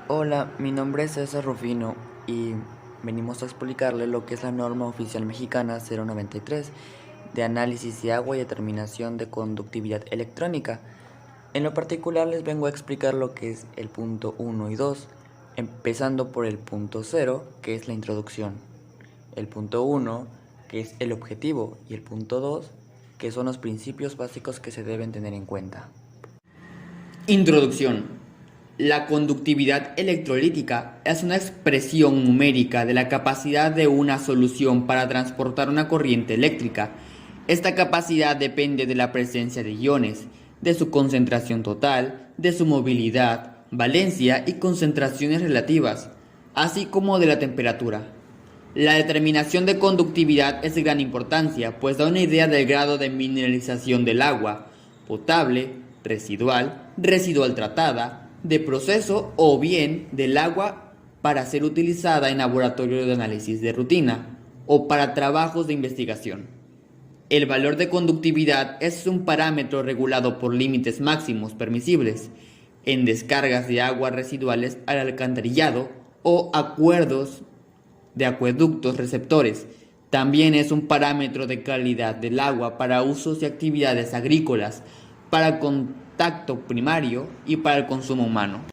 Hola, mi nombre es César Rufino y venimos a explicarle lo que es la norma oficial mexicana 093 de análisis de agua y determinación de conductividad electrónica. En lo particular les vengo a explicar lo que es el punto 1 y 2, empezando por el punto 0, que es la introducción, el punto 1, que es el objetivo, y el punto 2, que son los principios básicos que se deben tener en cuenta. Introducción. La conductividad electrolítica es una expresión numérica de la capacidad de una solución para transportar una corriente eléctrica. Esta capacidad depende de la presencia de iones, de su concentración total, de su movilidad, valencia y concentraciones relativas, así como de la temperatura. La determinación de conductividad es de gran importancia, pues da una idea del grado de mineralización del agua, potable, residual tratada, de proceso o bien del agua para ser utilizada en laboratorio de análisis de rutina o para trabajos de investigación. El valor de conductividad es un parámetro regulado por límites máximos permisibles en descargas de aguas residuales al alcantarillado o acuerdos de acueductos receptores. También es un parámetro de calidad del agua para usos y actividades agrícolas, para contacto primario y para el consumo humano.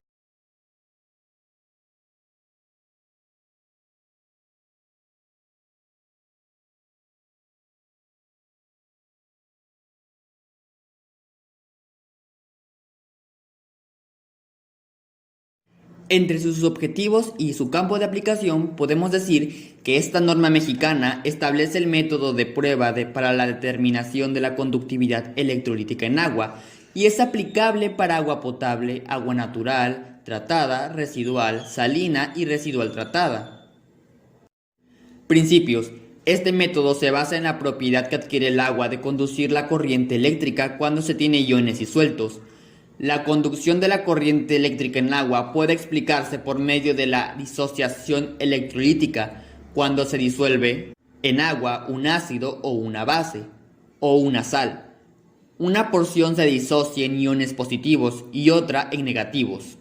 Entre sus objetivos y su campo de aplicación podemos decir que esta norma mexicana establece el método de prueba para la determinación de la conductividad electrolítica en agua y es aplicable para agua potable, agua natural, tratada, residual, salina y residual tratada. Principios. Este método se basa en la propiedad que adquiere el agua de conducir la corriente eléctrica cuando se tiene iones disueltos. La conducción de la corriente eléctrica en agua puede explicarse por medio de la disociación electrolítica, cuando se disuelve en agua un ácido o una base, o una sal. Una porción se disocia en iones positivos y otra en negativos.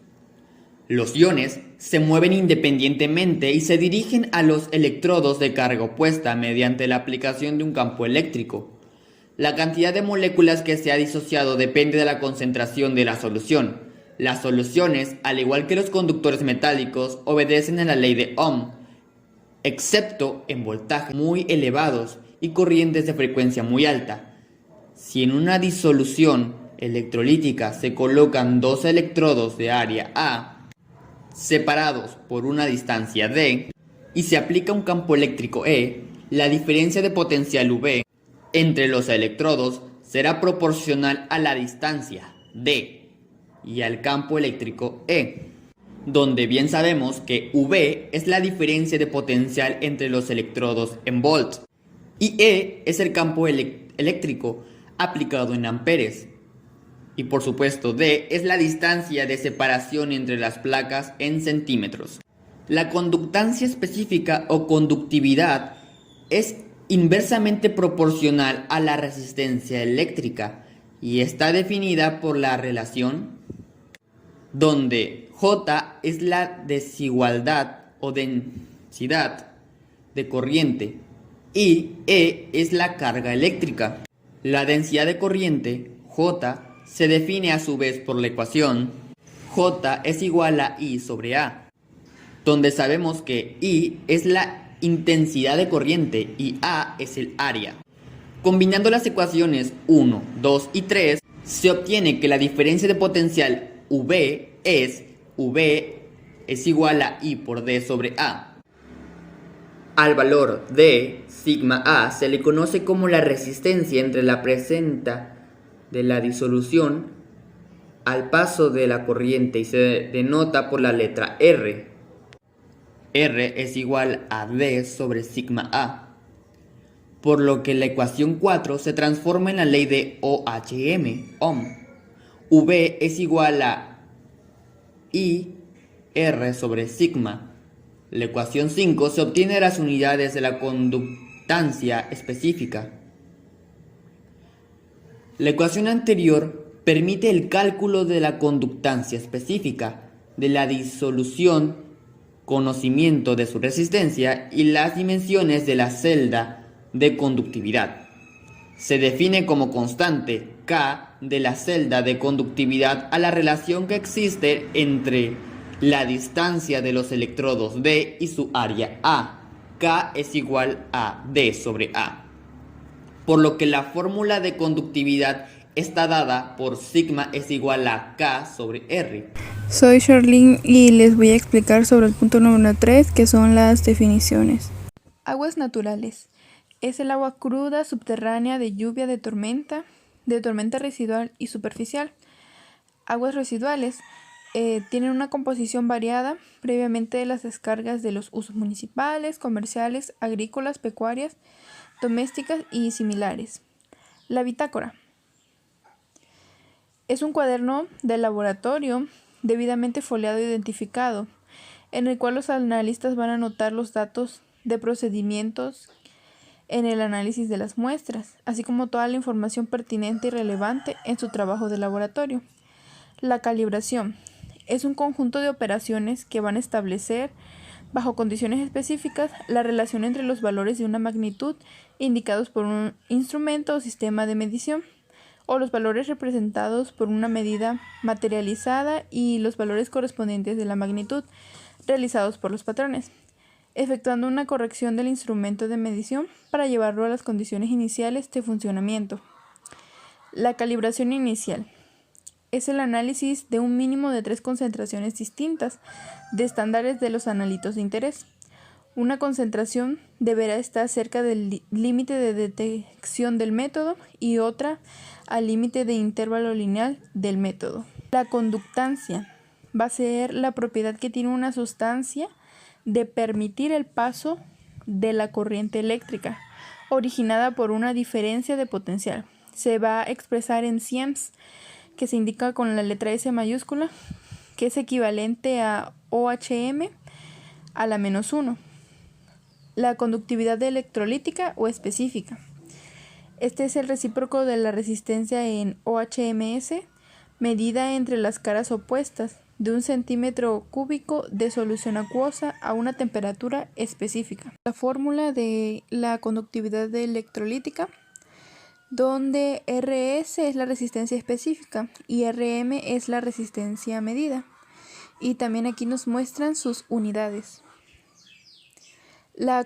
Los iones se mueven independientemente y se dirigen a los electrodos de carga opuesta mediante la aplicación de un campo eléctrico. La cantidad de moléculas que se ha disociado depende de la concentración de la solución. Las soluciones, al igual que los conductores metálicos, obedecen a la ley de Ohm, excepto en voltajes muy elevados y corrientes de frecuencia muy alta. Si en una disolución electrolítica se colocan dos electrodos de área A, separados por una distancia D, y se aplica un campo eléctrico E, la diferencia de potencial V entre los electrodos será proporcional a la distancia D y al campo eléctrico E, donde bien sabemos que V es la diferencia de potencial entre los electrodos en volts y E es el campo eléctrico aplicado en amperes. Y por supuesto D es la distancia de separación entre las placas en centímetros. La conductancia específica o conductividad es inversamente proporcional a la resistencia eléctrica y está definida por la relación donde J es la desigualdad o densidad de corriente y E es la carga eléctrica. La densidad de corriente, J, se define a su vez por la ecuación J es igual a I sobre A, donde sabemos que I es la intensidad de corriente y A es el área. Combinando las ecuaciones 1, 2 y 3, se obtiene que la diferencia de potencial V es igual a I por D sobre A. Al valor de sigma A se le conoce como la resistencia entre la presenta de la disolución al paso de la corriente y se denota por la letra R. R es igual a D sobre sigma A, por lo que la ecuación 4 se transforma en la ley de Ohm. V es igual a I R sobre sigma. La ecuación 5 se obtiene de las unidades de la conductancia específica. La ecuación anterior permite el cálculo de la conductancia específica, de la disolución, conocimiento de su resistencia y las dimensiones de la celda de conductividad. Se define como constante K de la celda de conductividad a la relación que existe entre la distancia de los electrodos D y su área A. K es igual a D sobre A. Por lo que la fórmula de conductividad está dada por sigma es igual a K sobre R. Soy Charlene y les voy a explicar sobre el punto número 3, que son las definiciones. Aguas naturales. Es el agua cruda, subterránea, de lluvia, de tormenta residual y superficial. Aguas residuales tienen una composición variada previamente de las descargas de los usos municipales, comerciales, agrícolas, pecuarias, domésticas y similares. La bitácora es un cuaderno de laboratorio debidamente foliado e identificado, en el cual los analistas van a anotar los datos de procedimientos en el análisis de las muestras, así como toda la información pertinente y relevante en su trabajo de laboratorio. La calibración es un conjunto de operaciones que van a establecer, bajo condiciones específicas, la relación entre los valores de una magnitud indicados por un instrumento o sistema de medición, o los valores representados por una medida materializada y los valores correspondientes de la magnitud realizados por los patrones, efectuando una corrección del instrumento de medición para llevarlo a las condiciones iniciales de funcionamiento. La calibración inicial es el análisis de un mínimo de 3 concentraciones distintas de estándares de los analitos de interés. Una concentración deberá estar cerca del límite de detección del método y otra al límite de intervalo lineal del método. La conductancia va a ser la propiedad que tiene una sustancia de permitir el paso de la corriente eléctrica originada por una diferencia de potencial. Se va a expresar en Siemens, que se indica con la letra S mayúscula, que es equivalente a OHM a la -1. La conductividad electrolítica o específica. Este es el recíproco de la resistencia en OHMS, medida entre las caras opuestas de 1 centímetro cúbico de solución acuosa a una temperatura específica. La fórmula de la conductividad electrolítica, donde RS es la resistencia específica y RM es la resistencia medida. Y también aquí nos muestran sus unidades. La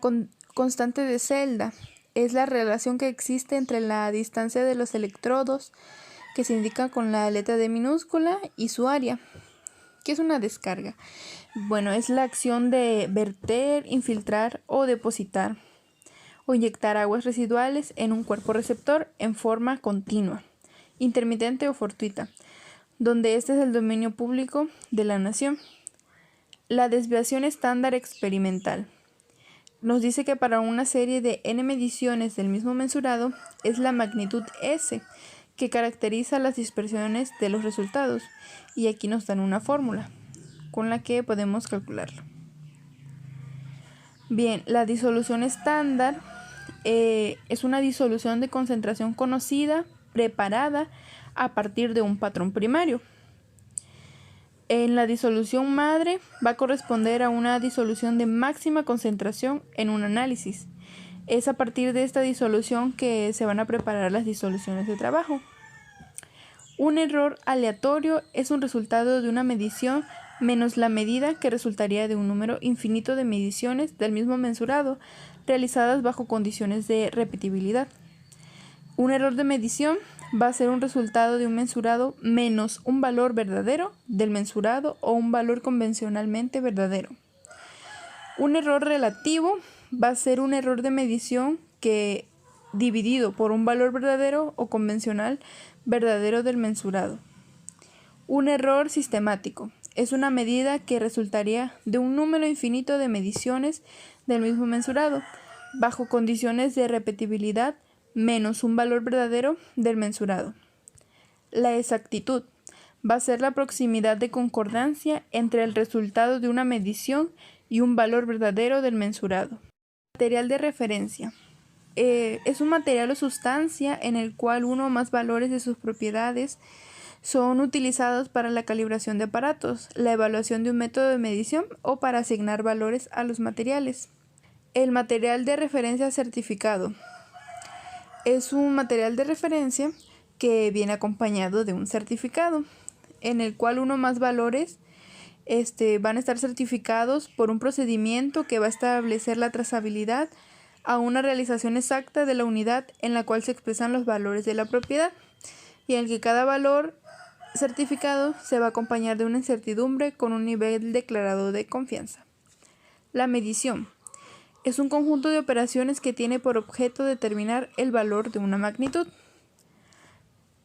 constante de celda es la relación que existe entre la distancia de los electrodos, que se indica con la letra D minúscula, y su área. ¿Qué es una descarga? Bueno, es la acción de verter, infiltrar o depositar o inyectar aguas residuales en un cuerpo receptor en forma continua, intermitente o fortuita, donde este es el dominio público de la nación. La desviación estándar experimental nos dice que para una serie de n mediciones del mismo mensurado es la magnitud S que caracteriza las dispersiones de los resultados, y aquí nos dan una fórmula con la que podemos calcularlo. Bien, la disolución estándar es una disolución de concentración conocida, preparada a partir de un patrón primario. En la disolución madre va a corresponder a una disolución de máxima concentración en un análisis. Es a partir de esta disolución que se van a preparar las disoluciones de trabajo. Un error aleatorio es un resultado de una medición menos la medida, que resultaría de un número infinito de mediciones del mismo mensurado realizadas bajo condiciones de repetibilidad. Un error de medición va a ser un resultado de un mensurado menos un valor verdadero del mensurado o un valor convencionalmente verdadero. Un error relativo va a ser un error de medición que dividido por un valor verdadero o convencional verdadero del mensurado. Un error sistemático es una medida que resultaría de un número infinito de mediciones del mismo mensurado bajo condiciones de repetibilidad menos un valor verdadero del mensurado. La exactitud va a ser la proximidad de concordancia entre el resultado de una medición y un valor verdadero del mensurado. Material de referencia. Es un material o sustancia en el cual uno o más valores de sus propiedades Son utilizados para la calibración de aparatos, la evaluación de un método de medición o para asignar valores a los materiales. El material de referencia certificado es un material de referencia que viene acompañado de un certificado, en el cual uno o más valores van a estar certificados por un procedimiento que va a establecer la trazabilidad a una realización exacta de la unidad en la cual se expresan los valores de la propiedad, y en el que cada valor certificado se va a acompañar de una incertidumbre con un nivel declarado de confianza. La medición es un conjunto de operaciones que tiene por objeto determinar el valor de una magnitud.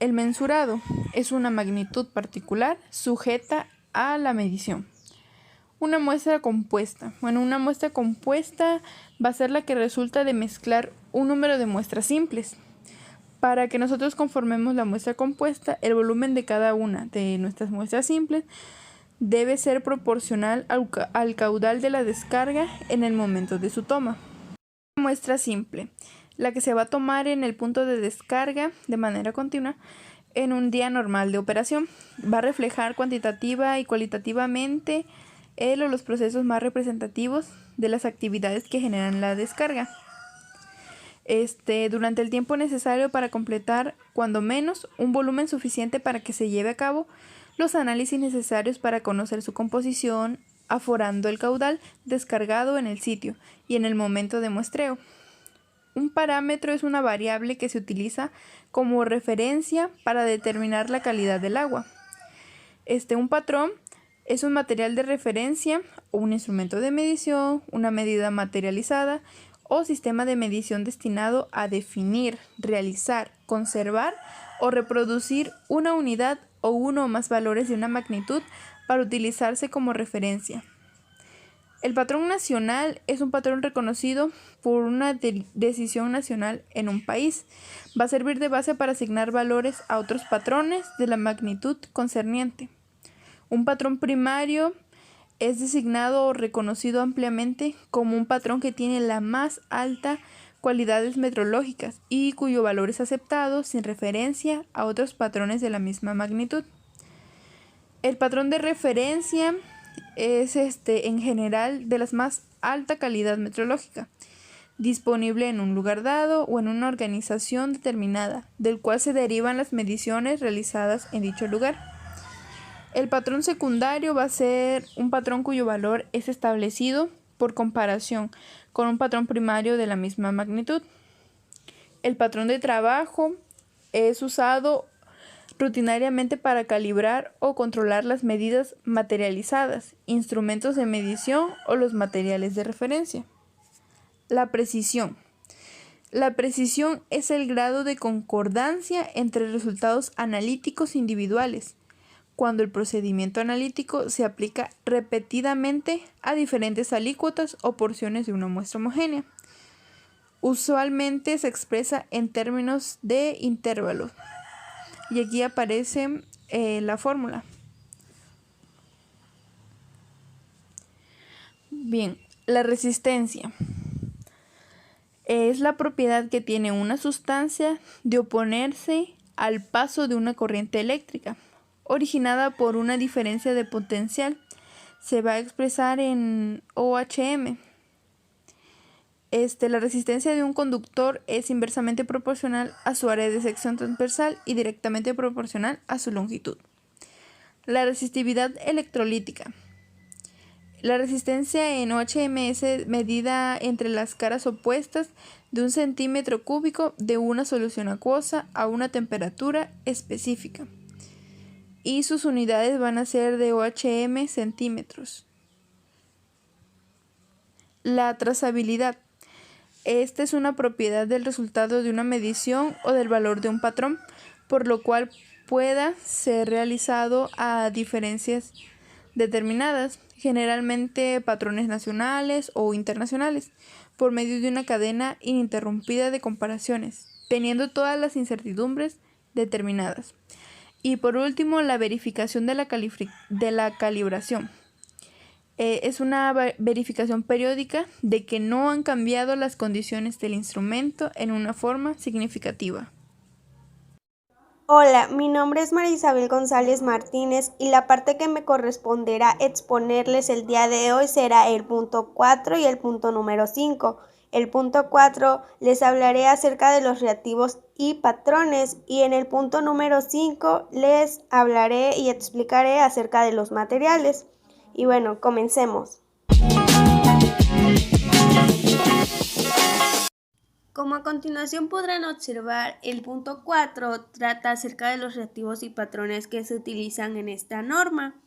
El mensurado es una magnitud particular sujeta a la medición. Una muestra compuesta. Una muestra compuesta va a ser la que resulta de mezclar un número de muestras simples. Para que nosotros conformemos la muestra compuesta, el volumen de cada una de nuestras muestras simples debe ser proporcional al caudal de la descarga en el momento de su toma. Muestra simple, la que se va a tomar en el punto de descarga de manera continua en un día normal de operación. Va a reflejar cuantitativa y cualitativamente el o los procesos más representativos de las actividades que generan la descarga. Durante el tiempo necesario para completar, cuando menos, un volumen suficiente para que se lleve a cabo los análisis necesarios para conocer su composición, aforando el caudal descargado en el sitio y en el momento de muestreo. Un parámetro es una variable que se utiliza como referencia para determinar la calidad del agua. Un patrón es un material de referencia o un instrumento de medición, una medida materializada o sistema de medición destinado a definir, realizar, conservar o reproducir una unidad o uno o más valores de una magnitud para utilizarse como referencia. El patrón nacional es un patrón reconocido por una decisión nacional en un país. Va a servir de base para asignar valores a otros patrones de la magnitud concerniente. Un patrón primario es designado o reconocido ampliamente como un patrón que tiene la más alta cualidades metrológicas y cuyo valor es aceptado sin referencia a otros patrones de la misma magnitud. El patrón de referencia es en general de la más alta calidad metrológica, disponible en un lugar dado o en una organización determinada, del cual se derivan las mediciones realizadas en dicho lugar. El patrón secundario va a ser un patrón cuyo valor es establecido por comparación con un patrón primario de la misma magnitud. El patrón de trabajo es usado rutinariamente para calibrar o controlar las medidas materializadas, instrumentos de medición o los materiales de referencia. La precisión. La precisión es el grado de concordancia entre resultados analíticos individuales, cuando el procedimiento analítico se aplica repetidamente a diferentes alícuotas o porciones de una muestra homogénea. Usualmente se expresa en términos de intervalos. Y aquí aparece la fórmula. Bien, la resistencia es la propiedad que tiene una sustancia de oponerse al paso de una corriente eléctrica, originada por una diferencia de potencial. Se va a expresar en OHM. La resistencia de un conductor es inversamente proporcional a su área de sección transversal y directamente proporcional a su longitud. La resistividad electrolítica. La resistencia en OHM es medida entre las caras opuestas de un centímetro cúbico de una solución acuosa a una temperatura específica. Y sus unidades van a ser de OHM centímetros. La trazabilidad. Esta es una propiedad del resultado de una medición o del valor de un patrón, por lo cual pueda ser realizado a diferencias determinadas, generalmente patrones nacionales o internacionales, por medio de una cadena ininterrumpida de comparaciones, teniendo todas las incertidumbres determinadas. Y por último, la verificación de la calibración. Es una verificación periódica de que no han cambiado las condiciones del instrumento en una forma significativa. Hola, mi nombre es María Isabel González Martínez y la parte que me corresponderá exponerles el día de hoy será el punto 4 y el punto número 5. El punto 4 les hablaré acerca de los reactivos y patrones y en el punto número 5 les hablaré y explicaré acerca de los materiales. Y bueno, comencemos. Como a continuación podrán observar, el punto 4 trata acerca de los reactivos y patrones que se utilizan en esta norma.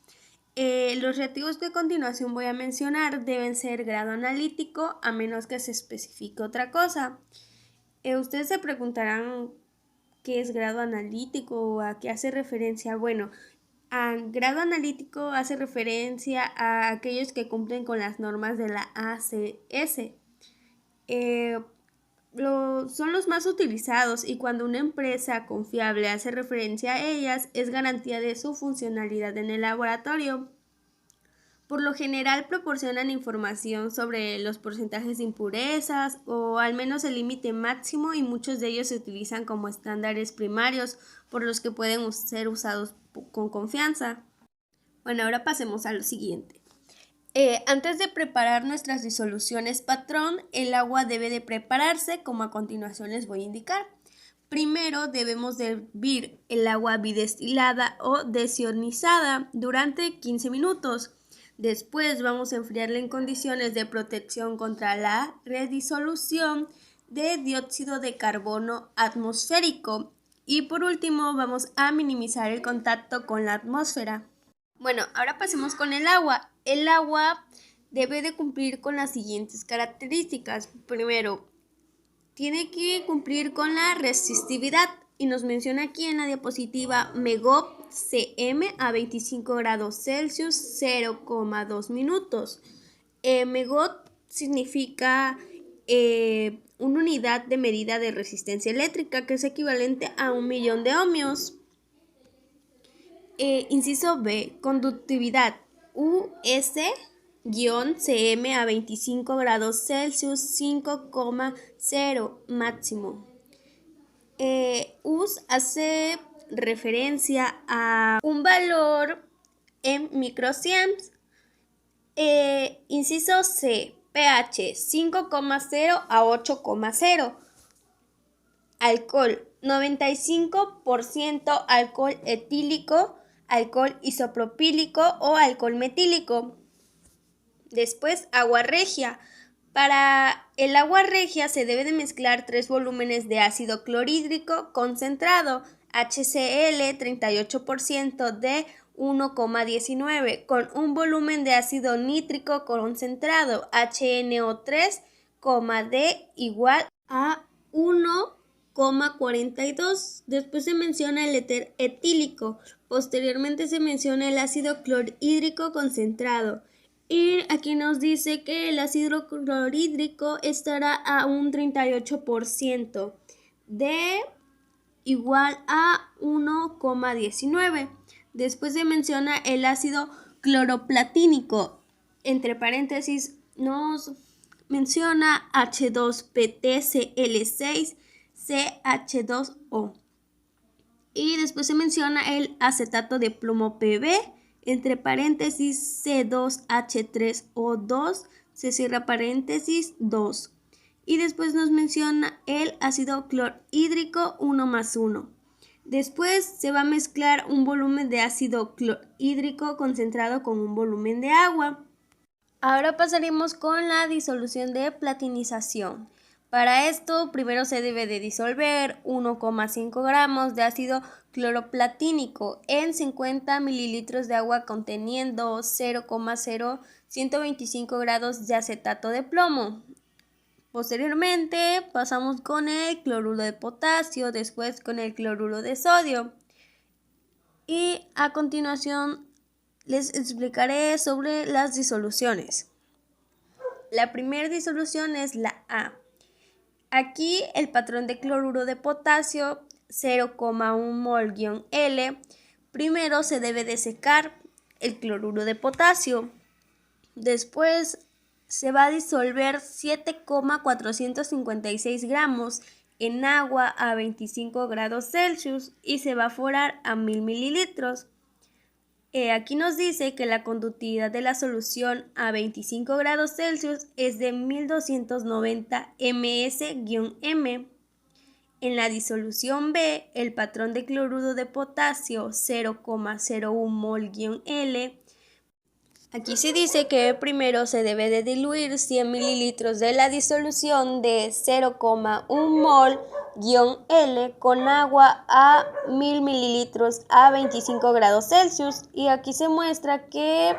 Los reactivos que a continuación voy a mencionar deben ser grado analítico a menos que se especifique otra cosa. Ustedes se preguntarán qué es grado analítico o a qué hace referencia. Bueno, grado analítico hace referencia a aquellos que cumplen con las normas de la ACS. Son los más utilizados y cuando una empresa confiable hace referencia a ellas es garantía de su funcionalidad en el laboratorio. Por lo general proporcionan información sobre los porcentajes de impurezas o al menos el límite máximo y muchos de ellos se utilizan como estándares primarios por los que pueden ser usados con confianza. Bueno, ahora pasemos a lo siguiente. Antes de preparar nuestras disoluciones patrón, el agua debe de prepararse como a continuación les voy a indicar. Primero debemos de hervir el agua bidestilada o desionizada durante 15 minutos. Después vamos a enfriarla en condiciones de protección contra la redisolución de dióxido de carbono atmosférico. Y por último vamos a minimizar el contacto con la atmósfera. Bueno, ahora pasemos con el agua. El agua debe de cumplir con las siguientes características. Primero, tiene que cumplir con la resistividad y nos menciona aquí en la diapositiva MEGOP CM a 25 grados Celsius 0,2 minutos. MEGOP significa una unidad de medida de resistencia eléctrica que es equivalente a 1.000.000 de ohmios. Inciso B, conductividad US-CM a 25 grados Celsius 5,0 máximo. US hace referencia a un valor en microsieverts. Inciso C, pH 5,0 a 8,0. Alcohol 95% alcohol etílico, alcohol isopropílico o alcohol metílico. Después, agua regia. Para el agua regia se debe de mezclar 3 volúmenes de ácido clorhídrico concentrado, HCl 38% de 1,19 con un volumen de ácido nítrico concentrado, HNO3, D igual a 1,42. Después se menciona el éter etílico. Posteriormente se menciona el ácido clorhídrico concentrado. Y aquí nos dice que el ácido clorhídrico estará a un 38%, de igual a 1,19. Después se menciona el ácido cloroplatínico. Entre paréntesis nos menciona H2PtCl6 CH2O. Y después se menciona el acetato de plomo Pb, entre paréntesis C2H3O2, se cierra paréntesis 2. Y después nos menciona el ácido clorhídrico 1+1. Después se va a mezclar un volumen de ácido clorhídrico concentrado con un volumen de agua. Ahora pasaremos con la disolución de platinización. Para esto, primero se debe de disolver 1,5 gramos de ácido cloroplatínico en 50 mililitros de agua conteniendo 0,0125 grados de acetato de plomo. Posteriormente pasamos con el cloruro de potasio, después con el cloruro de sodio. Y a continuación les explicaré sobre las disoluciones. La primera disolución es la A. Aquí el patrón de cloruro de potasio 0,1 mol-L. Primero se debe de secar el cloruro de potasio. Después se va a disolver 7,456 gramos en agua a 25 grados Celsius y se va a aforar a 1000 mililitros. Aquí nos dice que la conductividad de la solución a 25 grados Celsius es de 1290 ms-m. En la disolución B, el patrón de cloruro de potasio 0,01 mol-L. Aquí se dice que primero se debe de diluir 100 mililitros de la disolución de 0,1 mol-L con agua a 1000 mililitros a 25 grados Celsius, y aquí se muestra que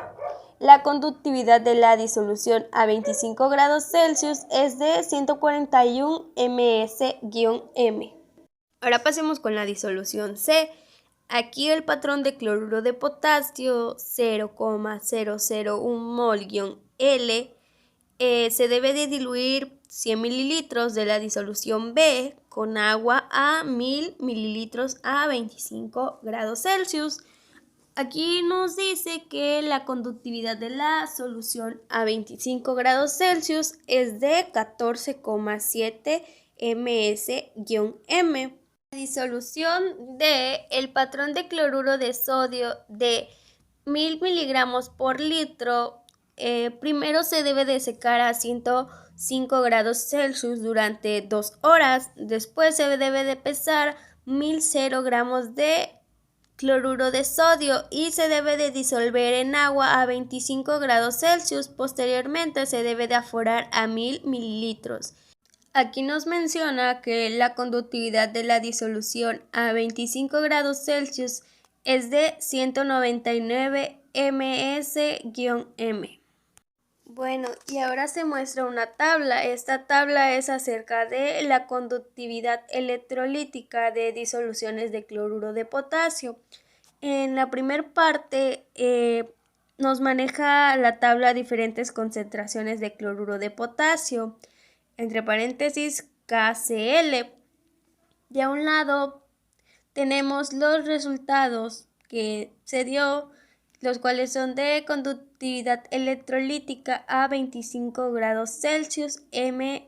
la conductividad de la disolución a 25 grados Celsius es de 141 ms-m. Ahora pasemos con la disolución C. Aquí el patrón de cloruro de potasio 0,001 mol-L se debe de diluir 100 mililitros de la disolución B con agua a 1000 mililitros a 25 grados Celsius. Aquí nos dice que la conductividad de la solución a 25 grados Celsius es de 14,7 ms-m. La disolución de el patrón de cloruro de sodio de 1000 miligramos por litro primero se debe de secar a 105 grados Celsius durante 2 horas. Después se debe de pesar 1000 gramos de cloruro de sodio y se debe de disolver en agua a 25 grados Celsius. Posteriormente se debe de aforar a 1000 mililitros. Aquí nos menciona que la conductividad de la disolución a 25 grados Celsius es de 199 ms-m. Bueno, y ahora se muestra una tabla. Esta tabla es acerca de la conductividad electrolítica de disoluciones de cloruro de potasio. En la primera parte nos maneja la tabla diferentes concentraciones de cloruro de potasio, entre paréntesis KCl. De a un lado tenemos los resultados que se dio, los cuales son de conductividad electrolítica a 25 grados Celsius ms-m.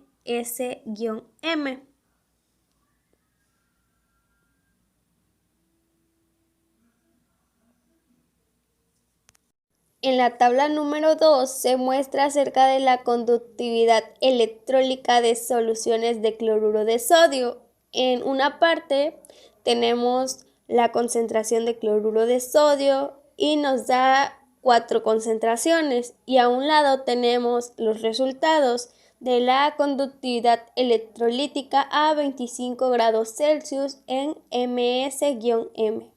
En la tabla número 2 se muestra acerca de la conductividad electrólica de soluciones de cloruro de sodio. En una parte tenemos la concentración de cloruro de sodio y nos da 4 concentraciones, y a un lado tenemos los resultados de la conductividad electrolítica a 25 grados Celsius en ms-m.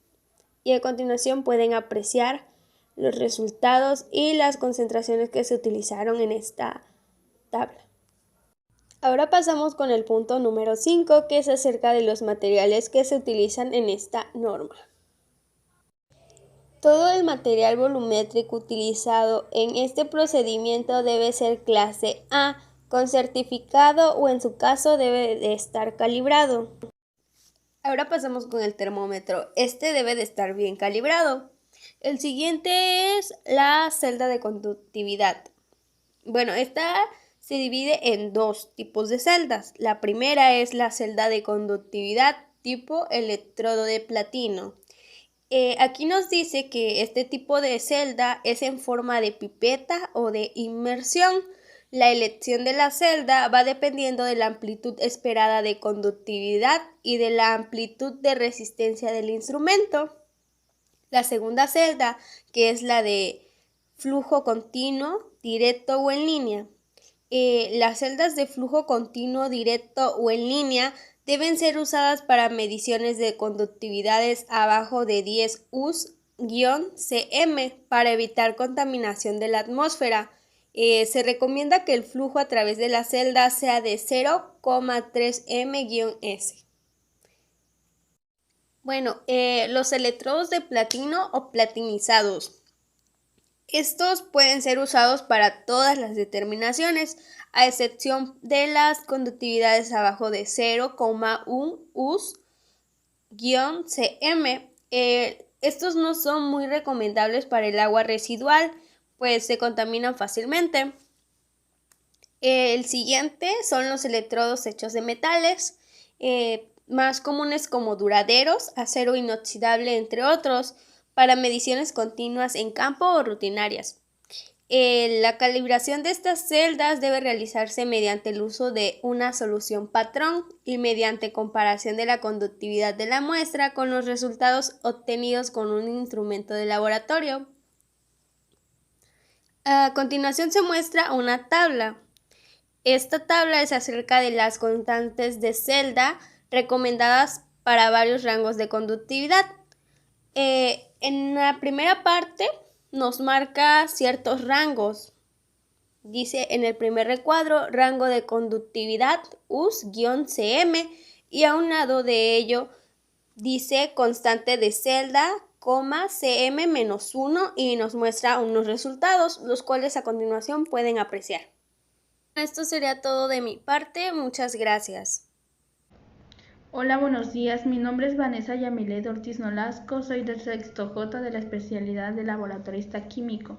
Y a continuación pueden apreciar los resultados y las concentraciones que se utilizaron en esta tabla. Ahora pasamos con el punto número 5, que es acerca de los materiales que se utilizan en esta norma. Todo el material volumétrico utilizado en este procedimiento debe ser clase A, con certificado, o en su caso debe de estar calibrado. Ahora pasamos con el termómetro. Este debe de estar bien calibrado. El siguiente es la celda de conductividad. Bueno, esta se divide en 2 tipos de celdas. La primera es la celda de conductividad tipo electrodo de platino. Aquí nos dice que este tipo de celda es en forma de pipeta o de inmersión. La elección de la celda va dependiendo de la amplitud esperada de conductividad y de la amplitud de resistencia del instrumento. La segunda celda, que es la de flujo continuo, directo o en línea. Las celdas de flujo continuo, directo o en línea deben ser usadas para mediciones de conductividades abajo de 10 US-cm para evitar contaminación de la atmósfera. Se recomienda que el flujo a través de la celda sea de 0,3 m-s. Bueno, los electrodos de platino o platinizados. Estos pueden ser usados para todas las determinaciones, a excepción de las conductividades abajo de 0,1 US-cm. Estos no son muy recomendables para el agua residual, pues se contaminan fácilmente. El siguiente son los electrodos hechos de metales. más comunes como duraderos, acero inoxidable, entre otros, para mediciones continuas en campo o rutinarias. La calibración de estas celdas debe realizarse mediante el uso de una solución patrón y mediante comparación de la conductividad de la muestra con los resultados obtenidos con un instrumento de laboratorio. A continuación se muestra una tabla. Esta tabla es acerca de las constantes de celda recomendadas para varios rangos de conductividad. En la primera parte nos marca ciertos rangos. Dice en el primer recuadro, rango de conductividad US-CM, y a un lado de ello dice constante de celda, CM-1, y nos muestra unos resultados, los cuales a continuación pueden apreciar. Esto sería todo de mi parte, muchas gracias. Hola, buenos días. Mi nombre es Vanessa Yamilet Ortiz Nolasco. Soy del sexto J de la especialidad de laboratorista químico.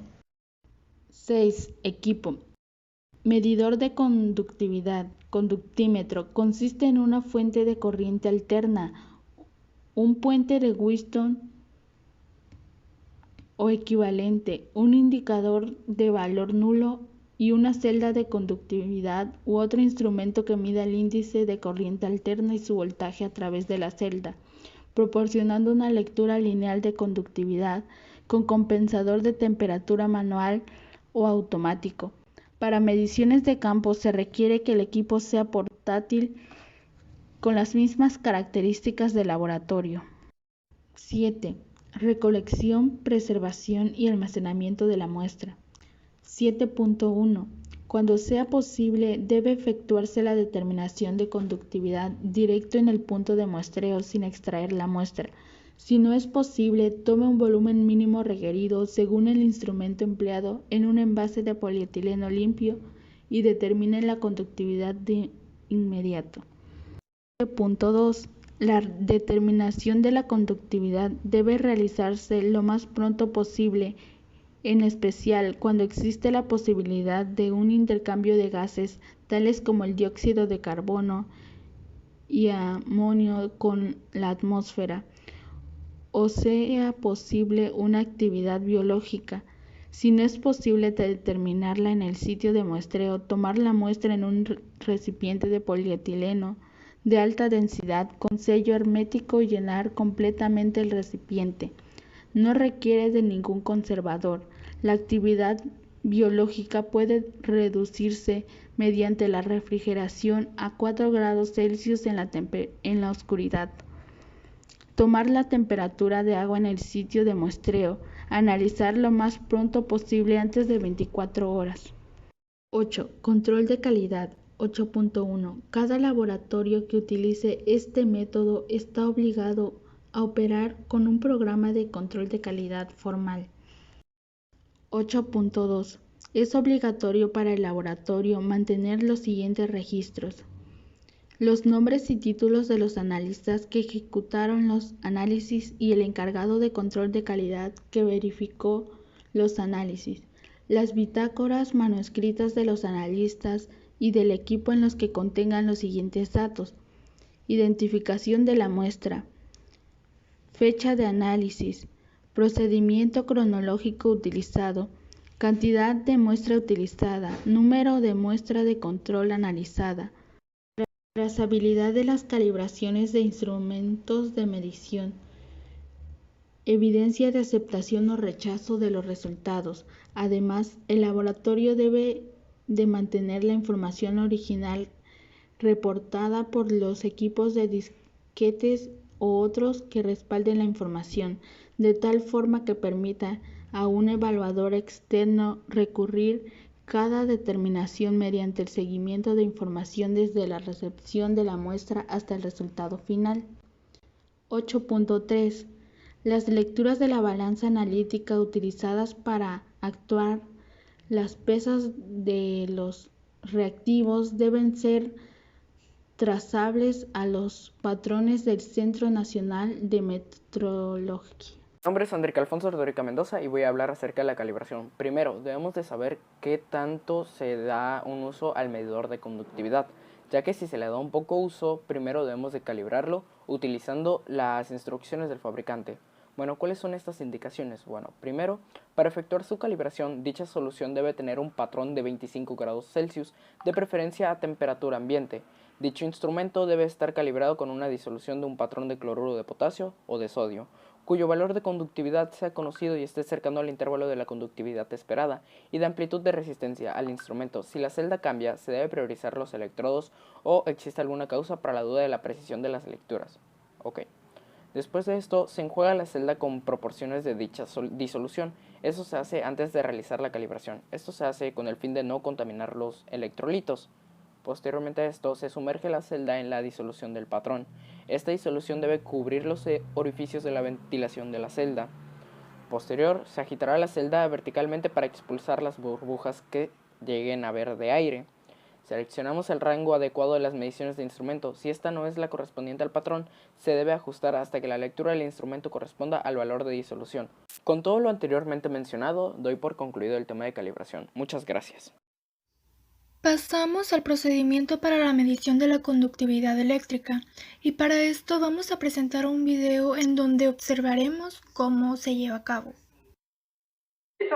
6. Equipo. Medidor de conductividad. Conductímetro. Consiste en una fuente de corriente alterna, un puente de Wheatstone o equivalente, un indicador de valor nulo y una celda de conductividad u otro instrumento que mida el índice de corriente alterna y su voltaje a través de la celda, proporcionando una lectura lineal de conductividad con compensador de temperatura manual o automático. Para mediciones de campo se requiere que el equipo sea portátil con las mismas características de laboratorio. 7. Recolección, preservación y almacenamiento de la muestra. 7.1. Cuando sea posible, debe efectuarse la determinación de conductividad directo en el punto de muestreo sin extraer la muestra. Si no es posible, tome un volumen mínimo requerido según el instrumento empleado en un envase de polietileno limpio y determine la conductividad de inmediato. 7.2. La determinación de la conductividad debe realizarse lo más pronto posible, en especial cuando existe la posibilidad de un intercambio de gases tales como el dióxido de carbono y amonio con la atmósfera, o sea posible una actividad biológica. Si no es posible determinarla en el sitio de muestreo, tomar la muestra en un recipiente de polietileno de alta densidad con sello hermético y llenar completamente el recipiente. No requiere de ningún conservador. La actividad biológica puede reducirse mediante la refrigeración a 4 grados Celsius en la oscuridad. Tomar la temperatura de agua en el sitio de muestreo. Analizar lo más pronto posible antes de 24 horas. 8. Control de calidad. 8.1. Cada laboratorio que utilice este método está obligado a operar con un programa de control de calidad formal. 8.2. Es obligatorio para el laboratorio mantener los siguientes registros: los nombres y títulos de los analistas que ejecutaron los análisis y el encargado de control de calidad que verificó los análisis, las bitácoras manuscritas de los analistas y del equipo en los que contengan los siguientes datos: identificación de la muestra, fecha de análisis, procedimiento cronológico utilizado, cantidad de muestra utilizada, número de muestra de control analizada, trazabilidad de las calibraciones de instrumentos de medición, evidencia de aceptación o rechazo de los resultados. Además, el laboratorio debe de mantener la información original reportada por los equipos de disquetes o otros que respalden la información, de tal forma que permita a un evaluador externo recurrir cada determinación mediante el seguimiento de información desde la recepción de la muestra hasta el resultado final. 8.3. Las lecturas de la balanza analítica utilizadas para actuar las pesas de los reactivos deben ser trazables a los patrones del Centro Nacional de Metrología. Mi nombre es Enrique Alfonso Ordórica Mendoza y voy a hablar acerca de la calibración. Primero, debemos de saber qué tanto se da un uso al medidor de conductividad. ya que si se le da un poco uso, primero debemos de calibrarlo utilizando las instrucciones del fabricante. Bueno, ¿cuáles son estas indicaciones? Bueno, primero, para efectuar su calibración, dicha solución debe tener un patrón de 25 grados Celsius, de preferencia a temperatura ambiente. Dicho instrumento debe estar calibrado con una disolución de un patrón de cloruro de potasio o de sodio, cuyo valor de conductividad sea conocido y esté cercano al intervalo de la conductividad esperada y de amplitud de resistencia al instrumento. Si la celda cambia, se debe priorizar los electrodos o existe alguna causa para la duda de la precisión de las lecturas. Ok. Después de esto, se enjuaga la celda con proporciones de dicha disolución. Eso se hace antes de realizar la calibración. Esto se hace con el fin de no contaminar los electrolitos. Posteriormente a esto, se sumerge la celda en la disolución del patrón. Esta disolución debe cubrir los orificios de la ventilación de la celda. Posterior, se agitará la celda verticalmente para expulsar las burbujas que lleguen a haber de aire. Seleccionamos el rango adecuado de las mediciones de instrumento. Si esta no es la correspondiente al patrón, se debe ajustar hasta que la lectura del instrumento corresponda al valor de disolución. Con todo lo anteriormente mencionado, doy por concluido el tema de calibración. Muchas gracias. Pasamos al procedimiento para la medición de la conductividad eléctrica y para esto vamos a presentar un video en donde observaremos cómo se lleva a cabo. ¿Listo?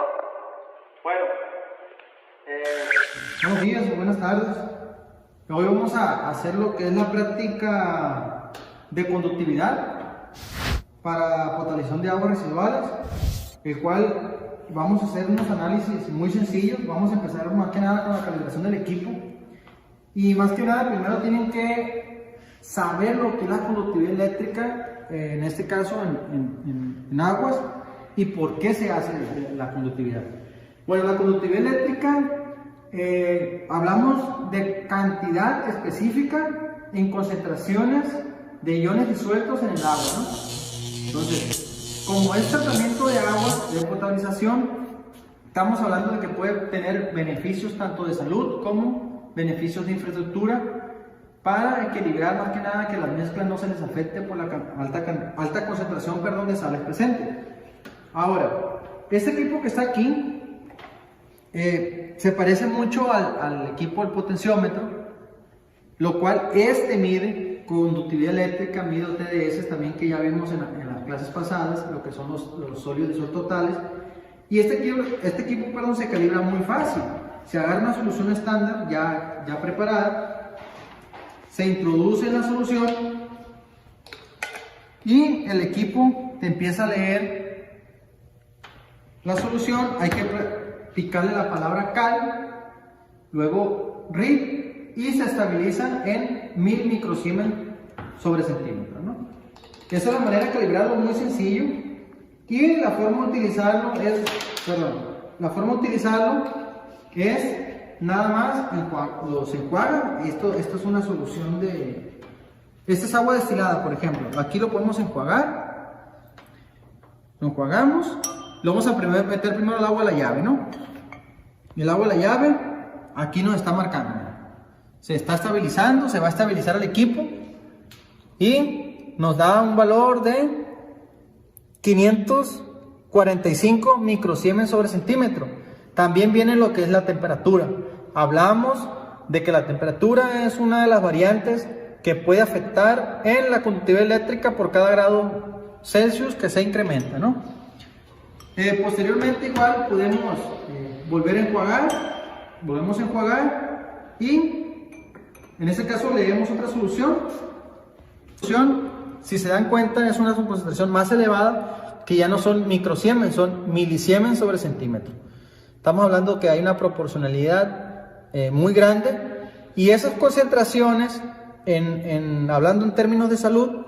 Bueno. Buenos días o buenas tardes. Hoy vamos a hacer lo que es la práctica de conductividad para potabilización de aguas residuales, el cual vamos a hacer unos análisis muy sencillos. Vamos a empezar más que nada con la calibración del equipo y más que nada primero tienen que saber lo que es la conductividad eléctrica, en este caso en aguas, y por qué se hace la conductividad. Bueno, la conductividad eléctrica hablamos de cantidad específica en concentraciones de iones disueltos en el agua, ¿no? Entonces, como es tratamiento de agua, de potabilización, estamos hablando de que puede tener beneficios tanto de salud como beneficios de infraestructura para equilibrar más que nada que las mezclas no se les afecte por la alta concentración de sales presentes. Ahora, este equipo que está aquí se parece mucho al equipo del potenciómetro, lo cual mide conductividad eléctrica, mide TDS también, que ya vimos en las clases pasadas, lo que son los sólidos disueltos totales. Y este equipo se calibra muy fácil. Se agarra una solución estándar ya preparada, se introduce en la solución y el equipo te empieza a leer la solución. Hay que picarle la palabra cal, luego RIP, y se estabiliza en 1000 microsiemens sobre centímetro, ¿no? Esa es la manera de calibrarlo, muy sencillo. Y la forma de utilizarlo es nada más lo se enjuaga. Esto es una solución esta es agua destilada, por ejemplo. Aquí lo podemos enjuagar. Lo enjuagamos. Lo vamos a meter primero el agua a la llave, ¿no? El agua a la llave, aquí nos está marcando. Se está estabilizando, se va a estabilizar el equipo y nos da un valor de 545 microsiemens sobre centímetro. También viene lo que es la temperatura. Hablamos de que la temperatura es una de las variantes que puede afectar en la conductividad eléctrica por cada grado Celsius que se incrementa, ¿no? Posteriormente igual podemos volver a enjuagar, volvemos a enjuagar y en este caso leemos otra solución. Si se dan cuenta, es una concentración más elevada, que ya no son microsiemens, son milisiemens sobre centímetro. Estamos hablando que hay una proporcionalidad muy grande, y esas concentraciones, hablando en términos de salud,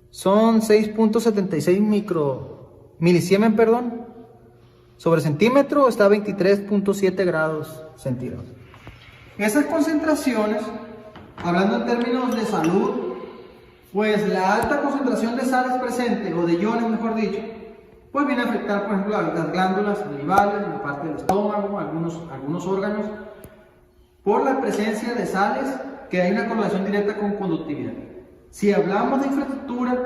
son 6.76 milisiemens sobre centímetro, está a 23.7 grados centígrados. Esas concentraciones, hablando en términos de salud, pues la alta concentración de sales presente, o de iones mejor dicho, pues viene a afectar, por ejemplo, las glándulas salivales, la parte del estómago, algunos órganos, por la presencia de sales, que hay una correlación directa con conductividad. Si hablamos de infraestructura,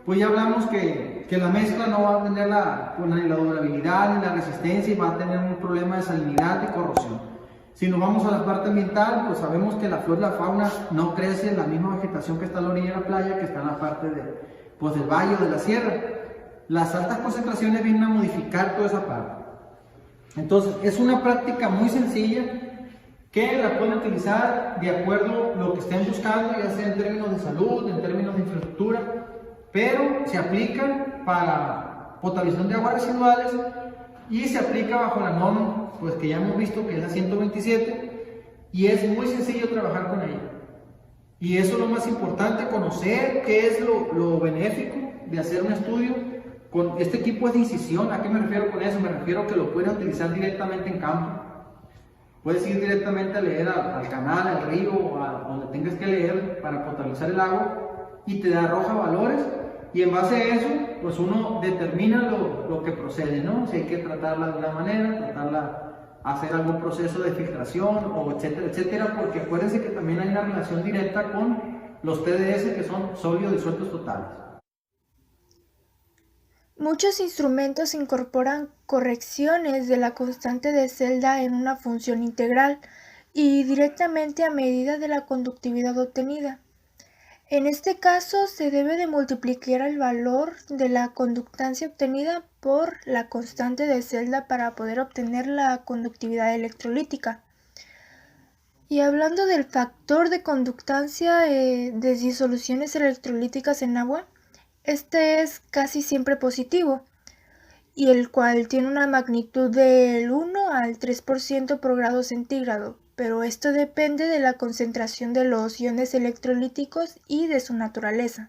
pues ya hablamos que la mezcla no va a tener ni la durabilidad ni la resistencia, y va a tener un problema de salinidad y corrosión. Si nos vamos a la parte ambiental, pues sabemos que la flora y la fauna no crece en la misma vegetación que está a la orilla de la playa, que está en la parte del valle o de la sierra. Las altas concentraciones vienen a modificar toda esa parte. Entonces, es una práctica muy sencilla que la pueden utilizar de acuerdo a lo que estén buscando, ya sea en términos de salud, en términos de infraestructura, pero se aplica para potabilización de aguas residuales y se aplica bajo la norma, pues que ya hemos visto que es la 127, y es muy sencillo trabajar con ella. Y eso es lo más importante, conocer qué es lo benéfico de hacer un estudio con este tipo de incisión. ¿A qué me refiero con eso? Me refiero a que lo pueden utilizar directamente en campo. Puedes ir directamente a leer al canal, al río, o a donde tengas que leer para potabilizar el agua, y te arroja valores, y en base a eso, pues uno determina lo que procede, ¿no? Si hay que tratarla de una manera, hacer algún proceso de filtración, o etcétera, etcétera, porque acuérdense que también hay una relación directa con los TDS, que son sólidos disueltos totales. Muchos instrumentos incorporan correcciones de la constante de celda en una función integral y directamente a medida de la conductividad obtenida. En este caso se debe de multiplicar el valor de la conductancia obtenida por la constante de celda para poder obtener la conductividad electrolítica. Y hablando del factor de conductancia de disoluciones electrolíticas en agua, este es casi siempre positivo, y el cual tiene una magnitud del 1 al 3% por grado centígrado, pero esto depende de la concentración de los iones electrolíticos y de su naturaleza.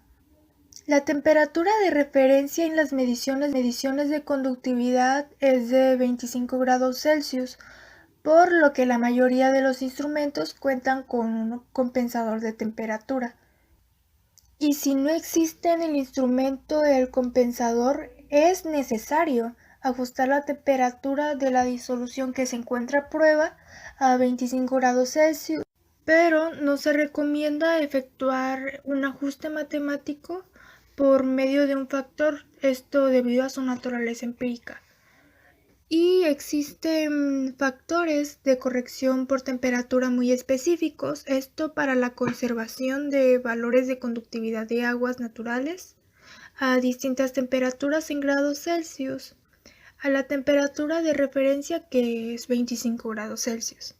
La temperatura de referencia en las mediciones de conductividad es de 25 grados Celsius, por lo que la mayoría de los instrumentos cuentan con un compensador de temperatura. Y si no existe en el instrumento el compensador, es necesario ajustar la temperatura de la disolución que se encuentra a prueba a 25 grados Celsius, pero no se recomienda efectuar un ajuste matemático por medio de un factor, esto debido a su naturaleza empírica. Y existen factores de corrección por temperatura muy específicos, esto para la conservación de valores de conductividad de aguas naturales a distintas temperaturas en grados Celsius, a la temperatura de referencia que es 25 grados Celsius.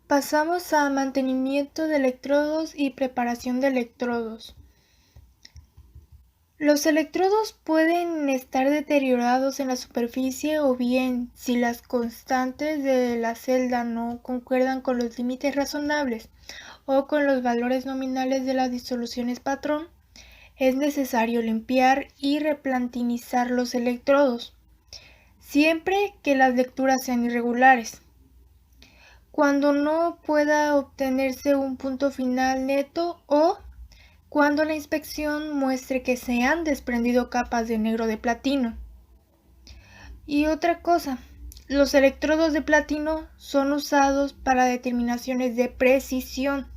Pasamos a mantenimiento de electrodos y preparación de electrodos. Los electrodos pueden estar deteriorados en la superficie o bien, si las constantes de la celda no concuerdan con los límites razonables o con los valores nominales de las disoluciones patrón, es necesario limpiar y replantinizar los electrodos, siempre que las lecturas sean irregulares. Cuando no pueda obtenerse un punto final neto o cuando la inspección muestre que se han desprendido capas de negro de platino. Y otra cosa, los electrodos de platino son usados para determinaciones de precisión.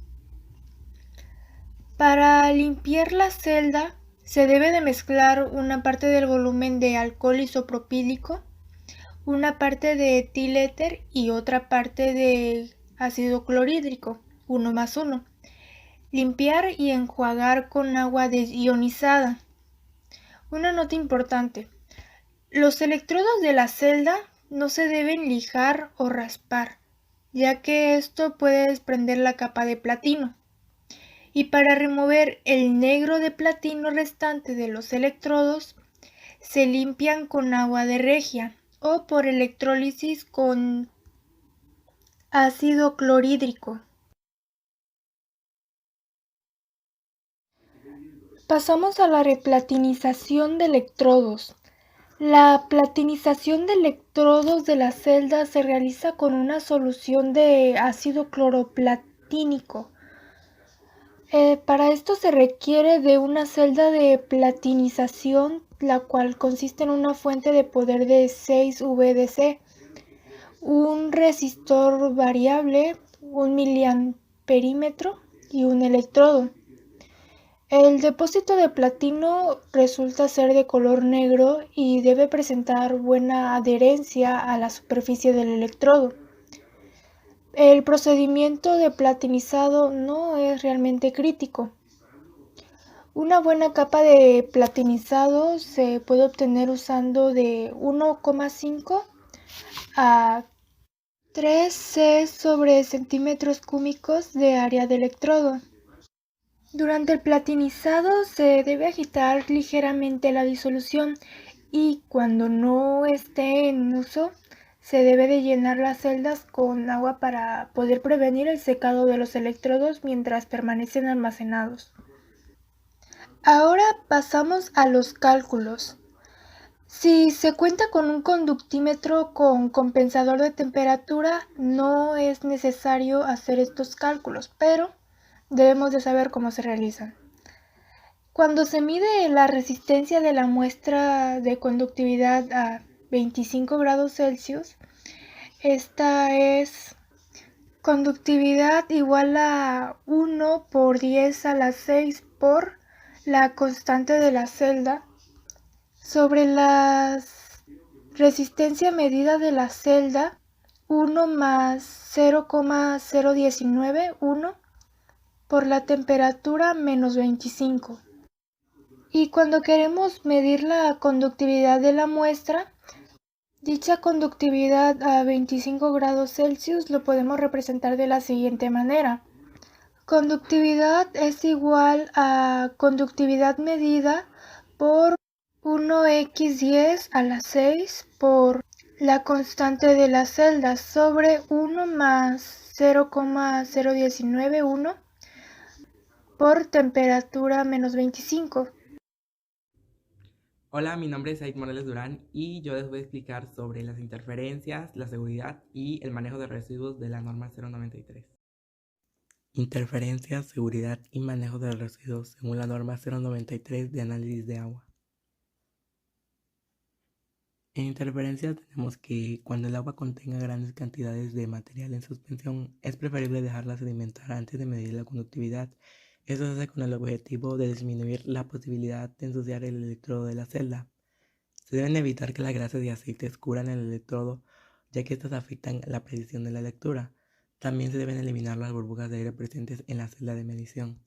Para limpiar la celda se debe de mezclar una parte del volumen de alcohol isopropílico, una parte de etiléter y otra parte de ácido clorhídrico, 1+1. Limpiar y enjuagar con agua desionizada. Una nota importante: los electrodos de la celda no se deben lijar o raspar, ya que esto puede desprender la capa de platino. Y para remover el negro de platino restante de los electrodos, se limpian con agua de regia o por electrólisis con ácido clorhídrico. Pasamos a la replatinización de electrodos. La platinización de electrodos de la celda se realiza con una solución de ácido cloroplatínico. Para esto se requiere de una celda de platinización, la cual consiste en una fuente de poder de 6 VDC, un resistor variable, 1 miliamperímetro y un electrodo. El depósito de platino resulta ser de color negro y debe presentar buena adherencia a la superficie del electrodo. El procedimiento de platinizado no es realmente crítico. Una buena capa de platinizado se puede obtener usando de 1,5 a 3 C sobre centímetros cúbicos de área de electrodo. Durante el platinizado se debe agitar ligeramente la disolución y cuando no esté en uso se debe de llenar las celdas con agua para poder prevenir el secado de los electrodos mientras permanecen almacenados. Ahora pasamos a los cálculos. Si se cuenta con un conductímetro con compensador de temperatura, no es necesario hacer estos cálculos, pero debemos de saber cómo se realizan. Cuando se mide la resistencia de la muestra de conductividad a 25 grados Celsius, esta es conductividad igual a 1 por 10 a la 6 por la constante de la celda sobre la resistencia medida de la celda 1 más 0,019 por la temperatura menos 25. Y cuando queremos medir la conductividad de la muestra, dicha conductividad a 25 grados Celsius lo podemos representar de la siguiente manera. Conductividad es igual a conductividad medida por 1x10 a la 6 por la constante de la celda sobre 1 más 0,019 por temperatura menos 25. Hola, mi nombre es Said Morales Durán y yo les voy a explicar sobre las interferencias, la seguridad y el manejo de residuos de la norma 093. Interferencias, seguridad y manejo de residuos según la norma 093 de análisis de agua. En interferencias tenemos que cuando el agua contenga grandes cantidades de material en suspensión, es preferible dejarla sedimentar antes de medir la conductividad. Eso se hace con el objetivo de disminuir la posibilidad de ensuciar el electrodo de la celda. Se deben evitar que las grasas y aceites cubran el electrodo, ya que estas afectan la precisión de la lectura. También se deben eliminar las burbujas de aire presentes en la celda de medición.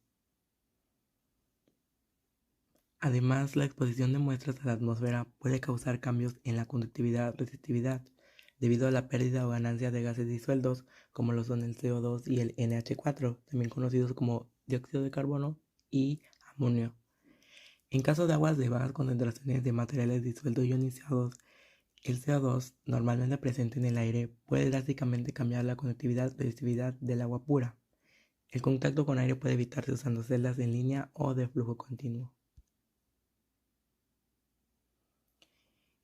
Además, la exposición de muestras a la atmósfera puede causar cambios en la conductividad-resistividad, debido a la pérdida o ganancia de gases disueltos, como lo son el CO2 y el NH4, también conocidos como dióxido de carbono y amonio. En caso de aguas de bajas concentraciones de materiales disueltos ionizados, el CO2, normalmente presente en el aire, puede drásticamente cambiar la conductividad-resistividad del agua pura. El contacto con aire puede evitarse usando celdas en línea o de flujo continuo.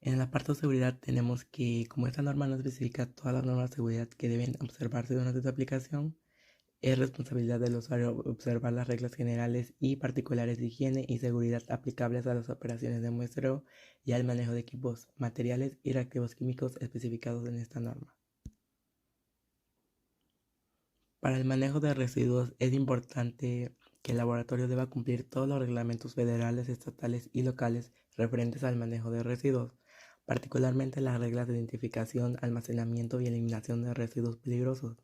En el apartado de seguridad tenemos que, como esta norma no especifica todas las normas de seguridad que deben observarse durante su aplicación, es responsabilidad del usuario observar las reglas generales y particulares de higiene y seguridad aplicables a las operaciones de muestreo y al manejo de equipos, materiales y reactivos químicos especificados en esta norma. Para el manejo de residuos es importante que el laboratorio deba cumplir todos los reglamentos federales, estatales y locales referentes al manejo de residuos, particularmente las reglas de identificación, almacenamiento y eliminación de residuos peligrosos.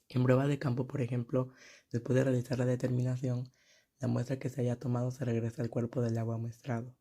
En pruebas de campo, por ejemplo, después de realizar la determinación, la muestra que se haya tomado se regresa al cuerpo del agua muestrado.